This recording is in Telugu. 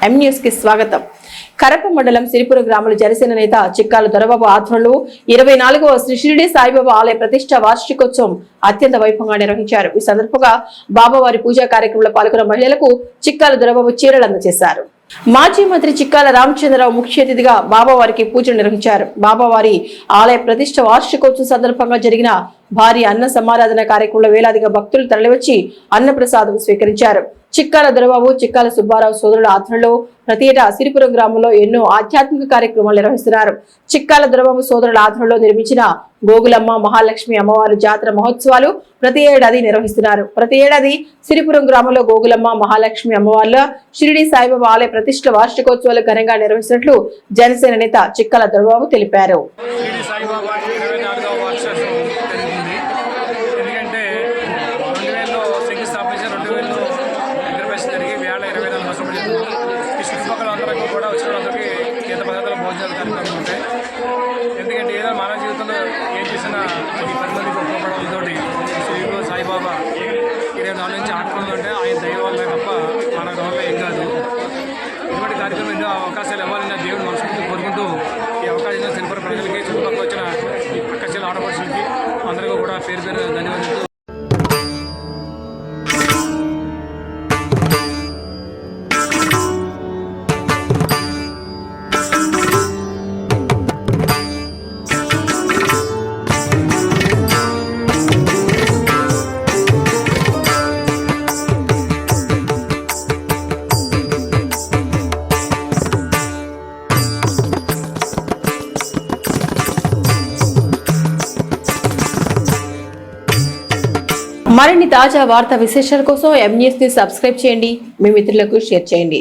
ఎం న్యూస్ కి స్వాగతం. కరప మండలం సిరిపురం గ్రామంలో జనసేన నేత చిక్కాల దొరబాబు ఆధ్వర్యంలో 24వ శ్రీ షిరిడి సాయిబాబా ఆలయ ప్రతిష్ట వార్షికోత్సవం అత్యంత వైభవంగా నిర్వహించారు. ఈ సందర్భంగా బాబావారి పూజా కార్యక్రమంలో పాల్గొన్న మహిళలకు చిక్కాల దొరబాబు చీరలు అందజేశారు. మాజీ మంత్రి చిక్కాల రామచంద్రరావు ముఖ్య అతిథిగా బాబావారికి పూజలు నిర్వహించారు. బాబావారి ఆలయ ప్రతిష్ట వార్షికోత్సవం సందర్భంగా జరిగిన భారీ అన్న సమారాధన కార్యక్రమంలో వేలాదిగా భక్తులు తరలివచ్చి అన్నప్రసాదం స్వీకరించారు. చిక్కాల దొరబాబు, చిక్కాల సుబ్బారావు సోదరుల ఆధ్వర్యంలో ప్రతి ఏటా సిరిపురం గ్రామంలో ఎన్నో ఆధ్యాత్మిక కార్యక్రమాలు నిర్వహిస్తున్నారు. చిక్కాల దొరబాబు సోదరుల ఆధ్వర్యంలో నిర్మించిన గోగులమ్మ మహాలక్ష్మి అమ్మవారి జాతర మహోత్సవాలు ప్రతి ఏడాది నిర్వహిస్తున్నారు. ప్రతి ఏడాది సిరిపురం గ్రామంలో గోగులమ్మ మహాలక్ష్మి అమ్మవార్ల షిరిడి సాయిబాబా ఆలయ ప్రతిష్ట వార్షికోత్సవాలు ఘనంగా నిర్వహిస్తున్నట్లు జనసేన నేత చిక్కాల దొరబాబు తెలిపారు. ఎందుకంటే ఏదో మానవ జీవితంలో ఏం చేసినా అది 10 మందికి ఉపయోగపడంతో శ్రీగురు సాయిబాబా 24 నుంచి ఆటలు ఉంటే ఆయన దయ వల్ల తప్ప మన వల్ల ఏం కాదు. ఇటువంటి కార్యక్రమం ఎన్నో అవకాశాలు ఇవ్వాలని దేవుడు మనస్ఫూర్తి కోరుకుంటూ ఈ అవకాశం సిరిపురం ప్రజలకి, చుట్టుపక్కల వచ్చిన ఈ పక్కచెల ఆడపడుచులకి అందరికీ కూడా పేరు పేరు ధన్యవాదాలు. మరిన్ని తాజా వార్తా విశేషాల కోసం ఎం న్యూస్ ని సబ్స్క్రైబ్ చేయండి. మీ మిత్రులకు షేర్ చేయండి.